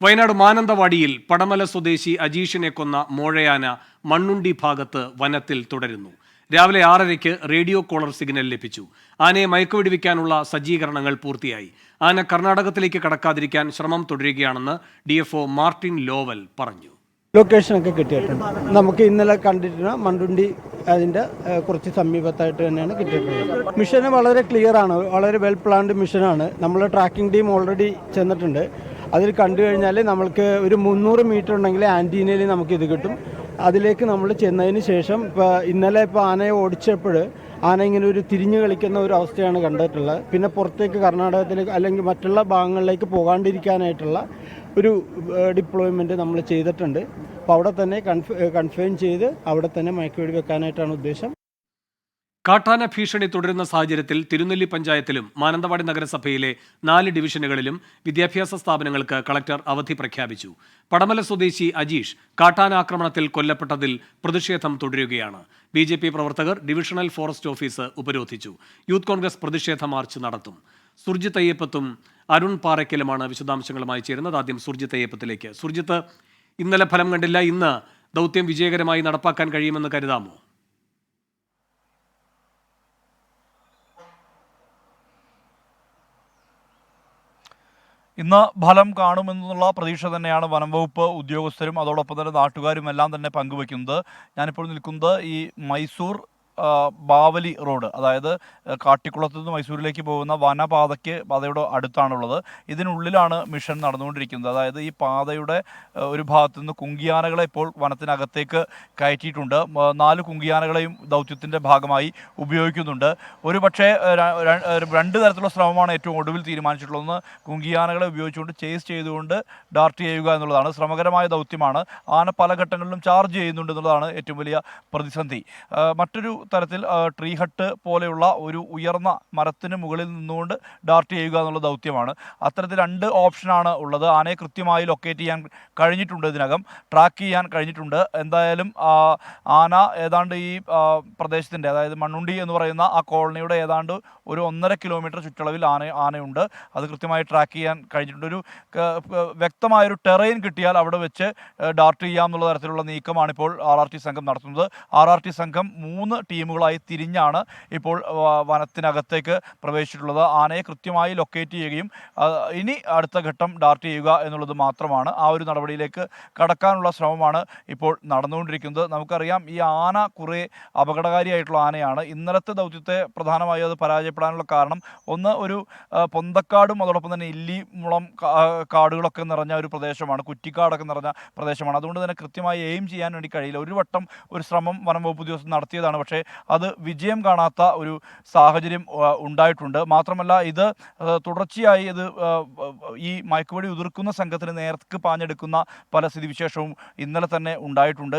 വയനാട് മാനന്തവാടിയിൽ പടമല സ്വദേശി അജീഷിനെ കൊന്ന മോഴയാന മണ്ണുണ്ടി ഭാഗത്ത് വനത്തിൽ തുടരുന്നു. രാവിലെ 6:30-ക്ക് റേഡിയോ കോളർ സിഗ്നൽ ലഭിച്ചു. ആനയെ മയക്കുവെടിവെക്കാനുള്ള സജ്ജീകരണങ്ങൾ പൂർത്തിയായി. ആന കർണാടകത്തിലേക്ക് കടക്കാതിരിക്കാൻ ശ്രമം തുടരുകയാണെന്ന് DFO മാർട്ടിൻ ലോവൽ പറഞ്ഞു. ലൊക്കേഷനൊക്കെ കിട്ടിയിട്ടുണ്ട്. നമുക്ക് ഇന്നലെ കണ്ടിട്ടുള്ള മണ്ണുണ്ടി അതിൻ്റെ കുറച്ച് സമീപത്തായിട്ട് തന്നെയാണ് കിട്ടിയിട്ടുള്ളത്. മിഷൻ വളരെ ക്ലിയർ ആണ്, വളരെ വെൽ പ്ലാൻഡ് മിഷനാണ്. നമ്മൾ ട്രാക്കിംഗ് ടീം ഓൾറെഡി ചെന്നിട്ടുണ്ട്. അതിൽ കണ്ടു കഴിഞ്ഞാൽ നമ്മൾക്ക് ഒരു 300 മീറ്റർ ഉണ്ടെങ്കിൽ ആൻറ്റീനയിൽ നമുക്ക് ഇത് കിട്ടും. അതിലേക്ക് നമ്മൾ ചെന്നതിന് ശേഷം ഇന്നലെ ആനയെ ഓടിച്ചപ്പോൾ ആന ഇങ്ങനെ ഒരു തിരിഞ്ഞു കളിക്കുന്ന ഒരു അവസ്ഥയാണ് കണ്ടിട്ടുള്ളത്. പിന്നെ പുറത്തേക്ക് കർണാടകത്തിലേക്ക് അല്ലെങ്കിൽ മറ്റുള്ള ഭാഗങ്ങളിലേക്ക് പോകാണ്ടിരിക്കാനായിട്ടുള്ള ഒരു ഡിപ്ലോയ്മെൻറ്റ് നമ്മൾ ചെയ്തിട്ടുണ്ട്. അപ്പോൾ അവിടെ തന്നെ കൺഫേം ചെയ്ത് അവിടെ തന്നെ മയക്കുവെടി വെക്കാനായിട്ടാണ് ഉദ്ദേശം. കാട്ടാന ഭീഷണി തുടരുന്ന സാഹചര്യത്തിൽ തിരുനെല്ലി പഞ്ചായത്തിലും മാനന്തവാടി നഗരസഭയിലെ 4 ഡിവിഷനുകളിലും വിദ്യാഭ്യാസ സ്ഥാപനങ്ങൾക്ക് കളക്ടർ അവധി പ്രഖ്യാപിച്ചു. പടമല സ്വദേശി അജീഷ് കാട്ടാന ആക്രമണത്തിൽ കൊല്ലപ്പെട്ടതിൽ പ്രതിഷേധം തുടരുകയാണ്. BJP പ്രവർത്തകർ ഡിവിഷണൽ ഫോറസ്റ്റ് ഓഫീസ് ഉപരോധിച്ചു. യൂത്ത് കോൺഗ്രസ് പ്രതിഷേധ മാർച്ച് നടത്തും. സുർജിത്ത് അയ്യപ്പത്തും അരുൺ പാറയ്ക്കലുമാണ് വിശദാംശങ്ങളുമായി ചേരുന്നത്. ആദ്യം സുർജിത്ത് അയ്യപ്പത്തിലേക്ക്. സുർജിത്ത്, ഇന്നലെ ഫലം കണ്ടില്ല, ഇന്ന് ദൗത്യം വിജയകരമായി നടപ്പാക്കാൻ കഴിയുമെന്ന് കരുതാമോ? ഇന്ന് ഫലം കാണുമെന്നുള്ള പ്രതീക്ഷ തന്നെയാണ് വനം വകുപ്പ് ഉദ്യോഗസ്ഥരും അതോടൊപ്പം തന്നെ നാട്ടുകാരും എല്ലാം തന്നെ പങ്കുവയ്ക്കുന്നത്. ഞാനിപ്പോൾ നിൽക്കുന്നത് ഈ മൈസൂർ ബാവലി റോഡ്, അതായത് കാട്ടിക്കുളത്ത് നിന്ന് മൈസൂരിലേക്ക് പോകുന്ന പാതയുടെ അടുത്താണുള്ളത്. ഇതിനുള്ളിലാണ് മിഷൻ നടന്നുകൊണ്ടിരിക്കുന്നത്. അതായത് ഈ പാതയുടെ ഒരു ഭാഗത്തു നിന്ന് കുങ്കിയാനകളെ ഇപ്പോൾ വനത്തിനകത്തേക്ക് കയറ്റിയിട്ടുണ്ട്. 4 കുങ്കിയാനകളെയും ദൗത്യത്തിൻ്റെ ഭാഗമായി ഉപയോഗിക്കുന്നുണ്ട്. ഒരു പക്ഷേ 2 തരത്തിലുള്ള ശ്രമമാണ് ഏറ്റവും ഒടുവിൽ തീരുമാനിച്ചിട്ടുള്ളത്. ഒന്ന്, കുങ്കിയാനകളെ ഉപയോഗിച്ചുകൊണ്ട് ചേസ് ചെയ്തുകൊണ്ട് ഡാർട്ട് ചെയ്യുക എന്നുള്ളതാണ്. ശ്രമകരമായ ദൗത്യമാണ്. ആന പല ഘട്ടങ്ങളിലും ചാർജ് ചെയ്യുന്നുണ്ട് എന്നുള്ളതാണ് ഏറ്റവും വലിയ പ്രതിസന്ധി. മറ്റൊരു തരത്തിൽ ട്രീ ഹട്ട് പോലെയുള്ള ഒരു ഉയർന്ന മരത്തിന് മുകളിൽ നിന്നുകൊണ്ട് ഡാർട്ട് ചെയ്യുക എന്നുള്ള ദൗത്യമാണ്. അത്തരത്തിൽ 2 ഓപ്ഷനാണ് ഉള്ളത്. ആനയെ കൃത്യമായി ലൊക്കേറ്റ് ചെയ്യാൻ കഴിഞ്ഞിട്ടുണ്ട്, ഇതിനകം ട്രാക്ക് ചെയ്യാൻ കഴിഞ്ഞിട്ടുണ്ട്. എന്തായാലും ആന ഏതാണ്ട് ഈ പ്രദേശത്തിൻ്റെ, അതായത് മണ്ണുണ്ടി എന്ന് പറയുന്ന ആ കോളനിയുടെ ഏതാണ്ട് ഒരു 1.5 കിലോമീറ്റർ ചുറ്റളവിൽ ആനയുണ്ട്. അത് കൃത്യമായി ട്രാക്ക് ചെയ്യാൻ കഴിഞ്ഞിട്ടുണ്ട്. ഒരു വ്യക്തമായൊരു ടെറൈൻ കിട്ടിയാൽ അവിടെ വെച്ച് ഡാർട്ട് ചെയ്യാം എന്നുള്ള തരത്തിലുള്ള നീക്കമാണ് ഇപ്പോൾ RRT സംഘം നടത്തുന്നത്. RRT സംഘം 3 ടീമുകളായി തിരിഞ്ഞാണ് ഇപ്പോൾ വനത്തിനകത്തേക്ക് പ്രവേശിച്ചിട്ടുള്ളത്. ആനയെ കൃത്യമായി ലൊക്കേറ്റ് ചെയ്യുകയും ഇനി അടുത്ത ഘട്ടം ഡാർട്ട് ചെയ്യുക എന്നുള്ളത് മാത്രമാണ്. ആ ഒരു നടപടിയിലേക്ക് കടക്കാനുള്ള ശ്രമമാണ് ഇപ്പോൾ നടന്നുകൊണ്ടിരിക്കുന്നത്. നമുക്കറിയാം, ഈ ആന കുറേ അപകടകാരിയായിട്ടുള്ള ആനയാണ്. ഇന്നലത്തെ ദൗത്യത്തെ പ്രധാനമായും അത് പരാജയപ്പെടാനുള്ള കാരണം ഒന്ന്, ഒരു പൊന്തക്കാടും അതോടൊപ്പം തന്നെ ഇല്ലിമുളം കാടുകളൊക്കെ നിറഞ്ഞ ഒരു പ്രദേശമാണ്, കുറ്റിക്കാടൊക്കെ നിറഞ്ഞ പ്രദേശമാണ്. അതുകൊണ്ട് തന്നെ കൃത്യമായി എയിം ചെയ്യാൻ വേണ്ടി കഴിയില്ല. ഒരു വട്ടം ഒരു ശ്രമം വനം വകുപ്പ് ഉദ്യോഗസ്ഥർ നടത്തിയതാണ്, പക്ഷേ അത് വിജയം കാണാത്ത ഒരു സാഹചര്യം ഉണ്ടായിട്ടുണ്ട്. മാത്രമല്ല, ഇത് തുടർച്ചയായി ഈ മയക്കുവെടി ഉതിർക്കുന്ന സംഘത്തിന് നേർക്ക് പാഞ്ഞെടുക്കുന്ന പല സ്ഥിതിവിശേഷവും ഇന്നലെ തന്നെ ഉണ്ടായിട്ടുണ്ട്.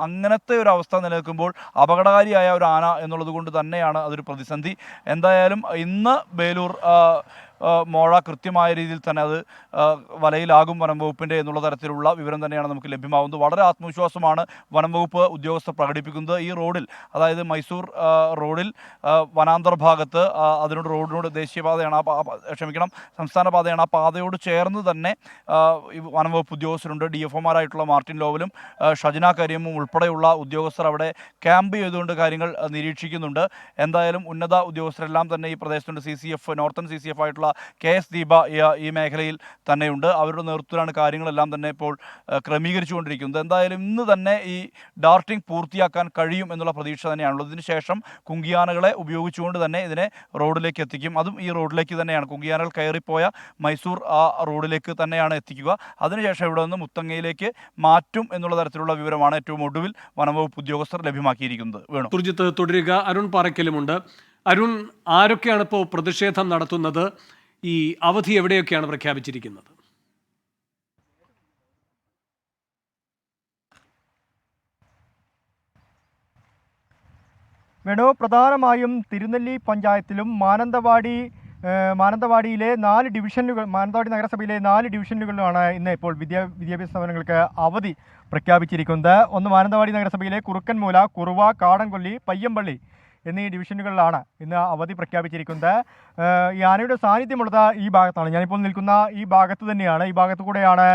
അങ്ങനത്തെ ഒരു അവസ്ഥ നിലനിൽക്കുമ്പോൾ അപകടകാരിയായ ഒരു ആന എന്നുള്ളത് കൊണ്ട് തന്നെയാണ് അതൊരു പ്രതിസന്ധി. എന്തായാലും ഇന്ന് ബേലൂർ മോഴ കൃത്യമായ രീതിയിൽ തന്നെ അത് വലയിലാകും വനം വകുപ്പിൻ്റെ എന്നുള്ള തരത്തിലുള്ള വിവരം തന്നെയാണ് നമുക്ക് ലഭ്യമാകുന്നത്. വളരെ ആത്മവിശ്വാസമാണ് വനം വകുപ്പ് ഉദ്യോഗസ്ഥർ പ്രകടിപ്പിക്കുന്നത്. ഈ റോഡിൽ, അതായത് മൈസൂർ റോഡിൽ വനാന്തർ ഭാഗത്ത് റോഡിനോട് ദേശീയപാതയാണ്, സംസ്ഥാന പാതയാണ്. ആ പാതയോട് ചേർന്ന് തന്നെ വനം വകുപ്പ് ഉദ്യോഗസ്ഥരുണ്ട്. DFOമാരായിട്ടുള്ള മാർട്ടിൻ ലോവലും ഷജന കരീമും ഉൾപ്പെടെയുള്ള ഉദ്യോഗസ്ഥർ അവിടെ ക്യാമ്പ് ചെയ്തുകൊണ്ട് കാര്യങ്ങൾ നിരീക്ഷിക്കുന്നുണ്ട്. എന്തായാലും ഉന്നത ഉദ്യോഗസ്ഥരെല്ലാം തന്നെ ഈ പ്രദേശത്തുണ്ട്. CCF, നോർത്തേൺ CCF ആയിട്ടുള്ള KS ദീപ ഈ മേഖലയിൽ തന്നെയുണ്ട്. അവരുടെ നേതൃത്വത്തിലാണ് കാര്യങ്ങളെല്ലാം തന്നെ ഇപ്പോൾ ക്രമീകരിച്ചുകൊണ്ടിരിക്കുന്നത്. എന്തായാലും ഇന്ന് തന്നെ ഈ ഡാർട്ടിംഗ് പൂർത്തിയാക്കാൻ കഴിയും എന്നുള്ള പ്രതീക്ഷ തന്നെയാണുള്ളത്. ഇതിനുശേഷം കുങ്കിയാനകളെ ഉപയോഗിച്ചുകൊണ്ട് തന്നെ ഇതിനെ റോഡിലേക്ക് എത്തിക്കും. അതും ഈ റോഡിലേക്ക് തന്നെയാണ്, കുങ്കിയാനകൾ കയറിപ്പോയ മൈസൂർ ആ റോഡിലേക്ക് തന്നെയാണ് എത്തിക്കുക. അതിനുശേഷം ഇവിടെ നിന്ന് മുത്തങ്ങയിലേക്ക് മാറ്റും എന്നുള്ള തരത്തിലുള്ള വിവരമാണ് ഏറ്റവും ഒടുവിൽ വനംവകുപ്പ് ഉദ്യോഗസ്ഥർ ലഭ്യമാക്കിയിരിക്കുന്നത്. വേണം സുർജിത്ത് തുടരുക. അരുൺ പാറയ്ക്കലുമുണ്ട്. അരുൺ, ആരൊക്കെയാണ് ഇപ്പോൾ പ്രതിഷേധം നടത്തുന്നത്? ഈ അവധി എവിടെയൊക്കെയാണ് പ്രഖ്യാപിച്ചിരിക്കുന്നത്? വേണു, പ്രധാനമായും തിരുനെല്ലി പഞ്ചായത്തിലും മാനന്തവാടിയിലെ 4 ഡിവിഷനുകൾ, മാനന്തവാടി നഗരസഭയിലെ 4 ഡിവിഷനുകളിലാണ് ഇന്ന് ഇപ്പോൾ വിദ്യാഭ്യാസ സ്ഥാപനങ്ങൾക്ക് അവധി പ്രഖ്യാപിച്ചിരിക്കുന്നത്. ഒന്ന്, മാനന്തവാടി നഗരസഭയിലെ കുറുക്കൻമൂല, കുറുവ, കാടൻകൊല്ലി, പയ്യമ്പള്ളി എന്നീ ഡിവിഷനുകളിലാണ് ഇന്ന് അവധി പ്രഖ്യാപിച്ചിരിക്കുന്നത്. ഈ ആനയുടെ സാന്നിധ്യമുള്ളത് ഈ ഭാഗത്താണ്. ഞാനിപ്പോൾ നിൽക്കുന്ന ഈ ഭാഗത്ത് തന്നെയാണ്. ഈ ഭാഗത്തു കൂടെയാണ്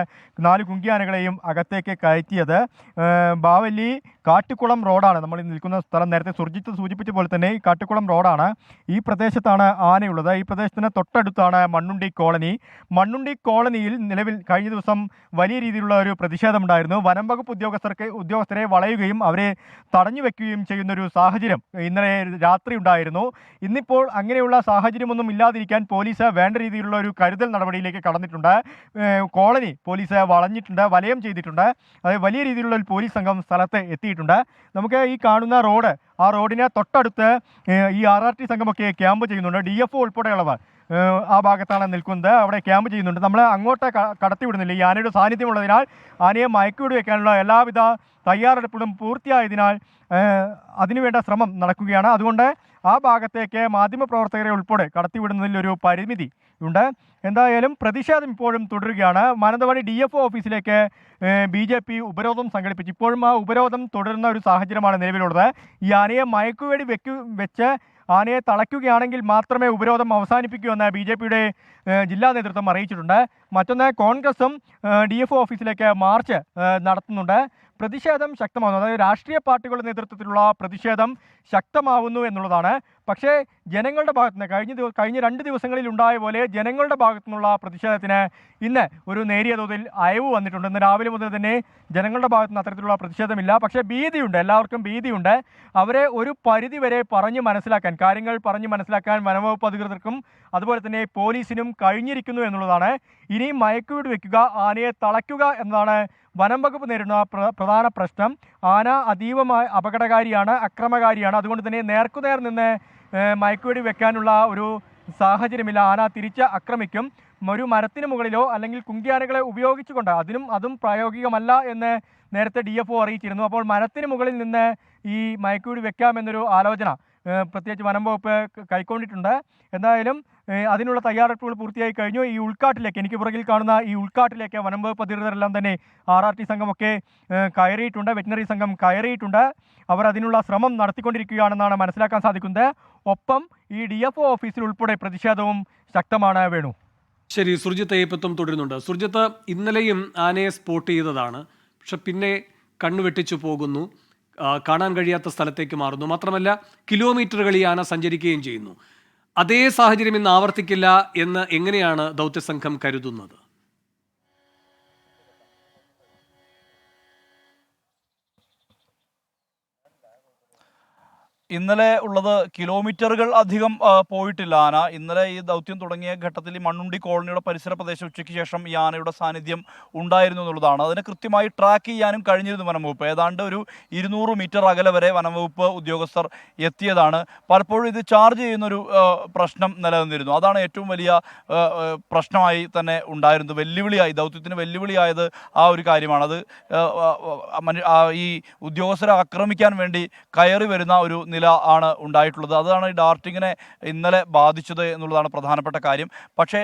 4 കുങ്കിയാനകളെയും അകത്തേക്ക് കയറ്റിയത്. ബാവലി കാട്ടുകുളം റോഡാണ് നമ്മൾ നിൽക്കുന്ന സ്ഥലം. നേരത്തെ സുർജിത്ത് സൂചിപ്പിച്ച പോലെ തന്നെ ഈ കാട്ടുകുളം റോഡാണ്. ഈ പ്രദേശത്താണ് ആനയുള്ളത്. ഈ പ്രദേശത്തിന് തൊട്ടടുത്താണ് മണ്ണുണ്ടി കോളനി. മണ്ണുണ്ടി കോളനിയിൽ നിലവിൽ കഴിഞ്ഞ ദിവസം വലിയ രീതിയിലുള്ള ഒരു പ്രതിഷേധമുണ്ടായിരുന്നു. വനം വകുപ്പ് ഉദ്യോഗസ്ഥരെ വളയുകയും അവരെ തടഞ്ഞു വെക്കുകയും ചെയ്യുന്നൊരു സാഹചര്യം ഇന്നലെ രാത്രി ഉണ്ടായിരുന്നു. ഇന്നിപ്പോൾ അങ്ങനെയുള്ള സാഹചര്യമൊന്നും ഇല്ലാതിരിക്കാൻ പോലീസ് വേണ്ട രീതിയിലുള്ള ഒരു കരുതൽ നടപടിയിലേക്ക് കടന്നിട്ടുണ്ട്. കോളനി പോലീസ് വളഞ്ഞിട്ടുണ്ട്, വലയം ചെയ്തിട്ടുണ്ട്. അതായത് വലിയ രീതിയിലുള്ള ഒരു പോലീസ് സംഘം സ്ഥലത്ത് എത്തിയിട്ടുണ്ട്. നമുക്ക് ഈ കാണുന്ന റോഡ്, ആ റോഡിന് തൊട്ടടുത്ത് ഈ RRT സംഘമൊക്കെ ക്യാമ്പ് ചെയ്യുന്നുണ്ട്. DFO ഉൾപ്പെടെയുള്ളവർ ആ ഭാഗത്താണ് നിൽക്കുന്നത്. അവിടെ ക്യാമ്പ് ചെയ്യുന്നുണ്ട്. നമ്മൾ അങ്ങോട്ട് കടത്തിവിടുന്നില്ല. ഈ ആനയുടെ സാന്നിധ്യമുള്ളതിനാൽ ആനയെ മയക്കുവെടി വെക്കാനുള്ള എല്ലാവിധ തയ്യാറെടുപ്പുകളും പൂർത്തിയായതിനാൽ അതിനുവേണ്ട ശ്രമം നടക്കുകയാണ്. അതുകൊണ്ട് ആ ഭാഗത്തേക്ക് മാധ്യമപ്രവർത്തകരെ ഉൾപ്പെടെ കടത്തിവിടുന്നതിൽ ഒരു പരിമിതി ഉണ്ട്. എന്തായാലും പ്രതിഷേധം ഇപ്പോഴും തുടരുകയാണ്. മാനന്തവാടി DFO ഓഫീസിലേക്ക് BJP ഉപരോധം സംഘടിപ്പിച്ചു. ഇപ്പോഴും ആ ഉപരോധം തുടരുന്ന ഒരു സാഹചര്യമാണ് നിലവിലുള്ളത്. ഈ ആനയെ മയക്കുവെടി വെച്ച് ആനയെ തളയ്ക്കുകയാണെങ്കിൽ മാത്രമേ ഉപരോധം അവസാനിപ്പിക്കൂ എന്ന് BJPയുടെ ജില്ലാ നേതൃത്വം അറിയിച്ചിട്ടുണ്ട്. മറ്റൊന്ന്, കോൺഗ്രസും DFO ഓഫീസിലേക്ക് മാർച്ച് നടത്തുന്നുണ്ട്. പ്രതിഷേധം ശക്തമാകുന്നു. അതായത് രാഷ്ട്രീയ പാർട്ടികളുടെ നേതൃത്വത്തിലുള്ള പ്രതിഷേധം ശക്തമാവുന്നു എന്നുള്ളതാണ്. പക്ഷേ ജനങ്ങളുടെ ഭാഗത്തുനിന്ന് കഴിഞ്ഞ 2 ദിവസങ്ങളിൽ ഉണ്ടായ പോലെ ജനങ്ങളുടെ ഭാഗത്തു നിന്നുള്ള പ്രതിഷേധത്തിന് ഇന്ന് ഒരു നേരിയ തോതിൽ അയവ് വന്നിട്ടുണ്ട്. ഇന്ന് രാവിലെ മുതൽ തന്നെ ജനങ്ങളുടെ ഭാഗത്തുനിന്ന് അത്തരത്തിലുള്ള പ്രതിഷേധമില്ല. പക്ഷേ ഭീതിയുണ്ട്, എല്ലാവർക്കും ഭീതിയുണ്ട്. അവരെ ഒരു പരിധി വരെ കാര്യങ്ങൾ പറഞ്ഞ് മനസ്സിലാക്കാൻ വനംവകുപ്പ് അധികൃതർക്കും അതുപോലെ തന്നെ പോലീസിനും കഴിഞ്ഞിരിക്കുന്നു എന്നുള്ളതാണ്. ഇനി മയക്കുവെടി വെക്കുക, ആനയെ തളയ്ക്കുക എന്നതാണ് വനം വകുപ്പ് നേരിടുന്ന പ്രധാന പ്രശ്നം. ആന അതീവമായി അപകടകാരിയാണ്, അക്രമകാരിയാണ്. അതുകൊണ്ട് തന്നെ നേർക്കുനേർ നിന്ന് മയക്കുവെടി വെക്കാനുള്ള ഒരു സാഹചര്യമില്ല. ആന തിരിച്ച് ആക്രമിക്കും. ഒരു മരത്തിന് മുകളിലോ അല്ലെങ്കിൽ കുങ്കിയാനകളെ ഉപയോഗിച്ചുകൊണ്ട് അതും പ്രായോഗികമല്ല എന്ന് നേരത്തെ DFO അറിയിച്ചിരുന്നു. അപ്പോൾ മരത്തിന് മുകളിൽ നിന്ന് ഈ മയക്കുവെടി വെക്കാമെന്നൊരു ആലോചന പ്രത്യേകിച്ച് വനം വകുപ്പ് കൈക്കൊണ്ടിട്ടുണ്ട്. എന്തായാലും അതിനുള്ള തയ്യാറെടുപ്പുകൾ പൂർത്തിയായി കഴിഞ്ഞു. ഈ ഉൾക്കാട്ടിലേക്ക്, എനിക്ക് പുറകിൽ കാണുന്ന ഈ ഉൾക്കാട്ടിലേക്ക് വനം വകുപ്പ് അധികൃതരെല്ലാം തന്നെ RRT സംഘമൊക്കെ കയറിയിട്ടുണ്ട്, വെറ്റിനറി സംഘം കയറിയിട്ടുണ്ട്. അവർ അതിനുള്ള ശ്രമം നടത്തിക്കൊണ്ടിരിക്കുകയാണെന്നാണ് മനസ്സിലാക്കാൻ സാധിക്കുന്നത്. ഒപ്പം ഈ DFO ഓഫീസിൽ ഉൾപ്പെടെ പ്രതിഷേധവും ശക്തമാണ്. വേണു, ശരി. സുർജിത്ത് അയ്യപ്പത്തും തുടരുന്നുണ്ട്. സുർജിത്ത്, ഇന്നലെയും ആനയെ സ്പോട്ട് ചെയ്തതാണ്. പക്ഷെ പിന്നെ കണ്ണുവെട്ടിച്ചു പോകുന്നു, കാണാൻ കഴിയാത്ത സ്ഥലത്തേക്ക് മാറുന്നു. മാത്രമല്ല കിലോമീറ്ററുകൾ ഈ ആന സഞ്ചരിക്കുകയും ചെയ്യുന്നു. അതേ സാഹചര്യം ഇന്ന് ആവർത്തിക്കില്ല എന്ന് എങ്ങനെയാണ് ദൗത്യസംഘം കരുതുന്നത്? ഇന്നലെ ഉള്ളത് കിലോമീറ്ററുകൾ അധികം പോയിട്ടില്ല ആന. ഇന്നലെ ഈ ദൗത്യം തുടങ്ങിയ ഘട്ടത്തിൽ ഈ മണ്ണുണ്ടി കോളനിയുടെ പരിസര പ്രദേശം ഉച്ചയ്ക്ക് ശേഷം ഈ ആനയുടെ സാന്നിധ്യം ഉണ്ടായിരുന്നു എന്നുള്ളതാണ്. അതിനെ കൃത്യമായി ട്രാക്ക് ചെയ്യാനും കഴിഞ്ഞിരുന്നു വനംവകുപ്പ്. ഏതാണ്ട് ഒരു 200 മീറ്റർ അകലെ വരെ വനംവകുപ്പ് ഉദ്യോഗസ്ഥർ എത്തിയതാണ്. പലപ്പോഴും ഇത് ചാർജ് ചെയ്യുന്നൊരു പ്രശ്നം നിലനിന്നിരുന്നു. അതാണ് ഏറ്റവും വലിയ പ്രശ്നമായി തന്നെ ഉണ്ടായിരുന്നത്. വെല്ലുവിളിയായി, ദൗത്യത്തിന് വെല്ലുവിളിയായത് ആ ഒരു കാര്യമാണ്. അത് ഈ ഉദ്യോഗസ്ഥരെ ആക്രമിക്കാൻ വേണ്ടി കയറി വരുന്ന ഒരു ആണ് ഉണ്ടായിട്ടുള്ളത്. അതാണ് ഈ ഡാർട്ടിങ്ങിനെ ഇന്നലെ ബാധിച്ചത് എന്നുള്ളതാണ് പ്രധാനപ്പെട്ട കാര്യം. പക്ഷേ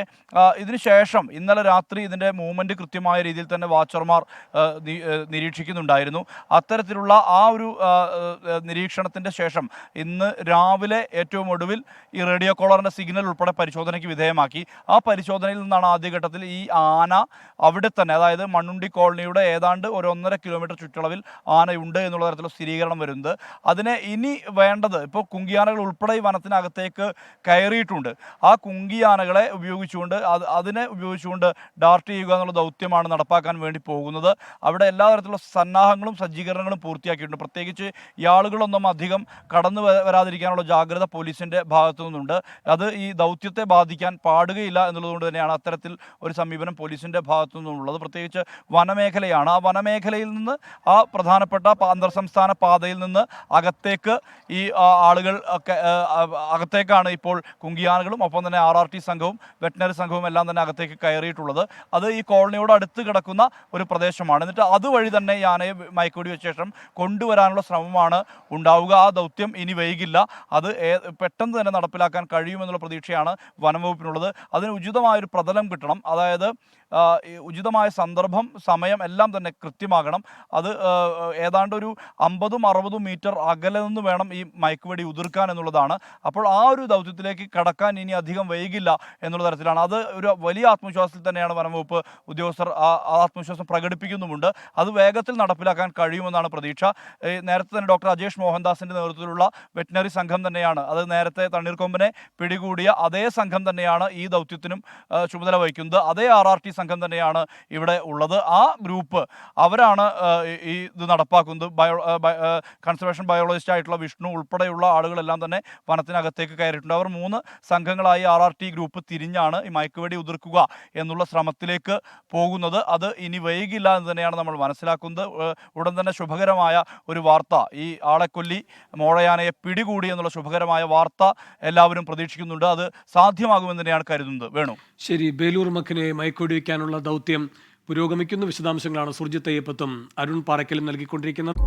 ഇതിനുശേഷം ഇന്നലെ രാത്രി ഇതിൻ്റെ മൂവ്മെൻറ്റ് കൃത്യമായ രീതിയിൽ തന്നെ വാച്ചർമാർ നിരീക്ഷിക്കുന്നുണ്ടായിരുന്നു. അത്തരത്തിലുള്ള ആ ഒരു നിരീക്ഷണത്തിൻ്റെ ശേഷം ഇന്ന് രാവിലെ ഏറ്റവും ഒടുവിൽ ഈ റേഡിയോ കോളറിൻ്റെ സിഗ്നൽ ഉൾപ്പെടെ പരിശോധനയ്ക്ക് വിധേയമാക്കി. ആ പരിശോധനയിൽ നിന്നാണ് ആദ്യഘട്ടത്തിൽ ഈ ആന അവിടെ തന്നെ, അതായത് മണ്ണുണ്ടി കോളനിയുടെ ഏതാണ്ട് ഒരു 1.5 കിലോമീറ്റർ ചുറ്റളവിൽ ആനയുണ്ട് എന്നുള്ള തരത്തിലുള്ള സ്ഥിരീകരണം വരുന്നത്. അതിനെ ഇനി വേണ്ടത്, ഇപ്പോൾ കുങ്കിയാനകൾ ഉൾപ്പെടെ ഈ വനത്തിനകത്തേക്ക് കയറിയിട്ടുണ്ട്. ആ കുങ്കിയാനകളെ അതിനെ ഉപയോഗിച്ചുകൊണ്ട് ഡാർട്ട് ചെയ്യുക എന്നുള്ള ദൗത്യമാണ് നടപ്പാക്കാൻ വേണ്ടി പോകുന്നത്. അവിടെ എല്ലാ തരത്തിലുള്ള സന്നാഹങ്ങളും സജ്ജീകരണങ്ങളും പൂർത്തിയാക്കിയിട്ടുണ്ട്. പ്രത്യേകിച്ച് ഇയാളുകളൊന്നും അധികം കടന്നു വരാതിരിക്കാനുള്ള ജാഗ്രത പോലീസിൻ്റെ ഭാഗത്തു നിന്നുണ്ട്. അത് ഈ ദൗത്യത്തെ ബാധിക്കാൻ പാടുകയില്ല എന്നുള്ളതുകൊണ്ട് തന്നെയാണ് അത്തരത്തിൽ ഒരു സമീപനം പോലീസിൻ്റെ ഭാഗത്തു നിന്നുള്ളത്. പ്രത്യേകിച്ച് വനമേഖലയാണ്. ആ വനമേഖലയിൽ നിന്ന്, ആ പ്രധാനപ്പെട്ട അന്തർ സംസ്ഥാന പാതയിൽ നിന്ന് അകത്തേക്ക് ഈ ആളുകൾ ഒക്കെ അകത്തേക്കാണ് ഇപ്പോൾ കുങ്കിയാനകളും ഒപ്പം തന്നെ RRT സംഘവും വെറ്റിനറി സംഘവും എല്ലാം തന്നെ അകത്തേക്ക് കയറിയിട്ടുള്ളത്. അത് ഈ കോളനിയോട് അടുത്ത് കിടക്കുന്ന ഒരു പ്രദേശമാണ്. എന്നിട്ട് അതുവഴി തന്നെ ഈ ആനയെ മയക്കുവെടി വെച്ച ശേഷം കൊണ്ടുവരാനുള്ള ശ്രമമാണ് ഉണ്ടാവുക. ആ ദൗത്യം ഇനി വൈകില്ല. അത് പെട്ടെന്ന് തന്നെ നടപ്പിലാക്കാൻ കഴിയുമെന്നുള്ള പ്രതീക്ഷയാണ് വനംവകുപ്പിനുള്ളത്. അതിന് ഉചിതമായൊരു പ്രതലം കിട്ടണം. അതായത് ഉചിതമായ സന്ദർഭം, സമയം എല്ലാം തന്നെ കൃത്യമാകണം. അത് ഏതാണ്ട് ഒരു 50-60 മീറ്റർ അകലെ നിന്ന് വേണം ഈ മയക്കുവെടി ഉതിർക്കാൻ എന്നുള്ളതാണ്. അപ്പോൾ ആ ഒരു ദൗത്യത്തിലേക്ക് കടക്കാൻ ഇനി അധികം വൈകില്ല എന്നുള്ള തരത്തിലാണ്. അത് ഒരു വലിയ ആത്മവിശ്വാസത്തിൽ തന്നെയാണ് വനംവകുപ്പ് ഉദ്യോഗസ്ഥർ ആത്മവിശ്വാസം പ്രകടിപ്പിക്കുന്നുമുണ്ട്. അത് വേഗത്തിൽ നടപ്പിലാക്കാൻ കഴിയുമെന്നാണ് പ്രതീക്ഷ. നേരത്തെ തന്നെ ഡോക്ടർ അജേഷ് മോഹൻദാസിൻ്റെ നേതൃത്വത്തിലുള്ള വെറ്റിനറി സംഘം തന്നെയാണ്, അത് നേരത്തെ തണ്ണീർക്കൊമ്പിനെ പിടികൂടിയ അതേ സംഘം തന്നെയാണ് ഈ ദൗത്യത്തിനും ചുമതല വഹിക്കുന്നത്. അതേ RRT സംഘം തന്നെയാണ് ഇവിടെ ഉള്ളത്. ആ ഗ്രൂപ്പ് അവരാണ് ഈ ഇത് നടപ്പാക്കുന്നത്. കൺസർവേഷൻ ബയോളജിസ്റ്റ് ആയിട്ടുള്ള വിഷ്ണു ഉൾപ്പെടെയുള്ള ആളുകളെല്ലാം തന്നെ വനത്തിനകത്തേക്ക് കയറിയിട്ടുണ്ട്. അവർ 3 സംഘങ്ങളായി RRT ഗ്രൂപ്പ് തിരിഞ്ഞാണ് ഈ മയക്കുവെടി ഉതിർക്കുക എന്നുള്ള ശ്രമത്തിലേക്ക് പോകുന്നത്. അത് ഇനി വൈകില്ല എന്ന് തന്നെയാണ് നമ്മൾ മനസ്സിലാക്കുന്നത്. ഉടൻ തന്നെ ശുഭകരമായ ഒരു വാർത്ത, ഈ ആളെക്കൊല്ലി മോഴയാനയെ പിടികൂടി എന്നുള്ള ശുഭകരമായ വാർത്ത എല്ലാവരും പ്രതീക്ഷിക്കുന്നുണ്ട്. അത് സാധ്യമാകുമെന്ന് തന്നെയാണ് കരുതുന്നത്. വേണു, ശരി. ബേലൂർ മക്കിനെ മയക്കുവെടി വയ്ക്കാനുള്ള ദൗത്യം പുരോഗമിക്കുന്ന വിശദാംശങ്ങളാണ് സുർജിത്ത് അയ്യപ്പത്തും അരുൺ പാറയ്ക്കലും നൽകിക്കൊണ്ടിരിക്കുന്നത്.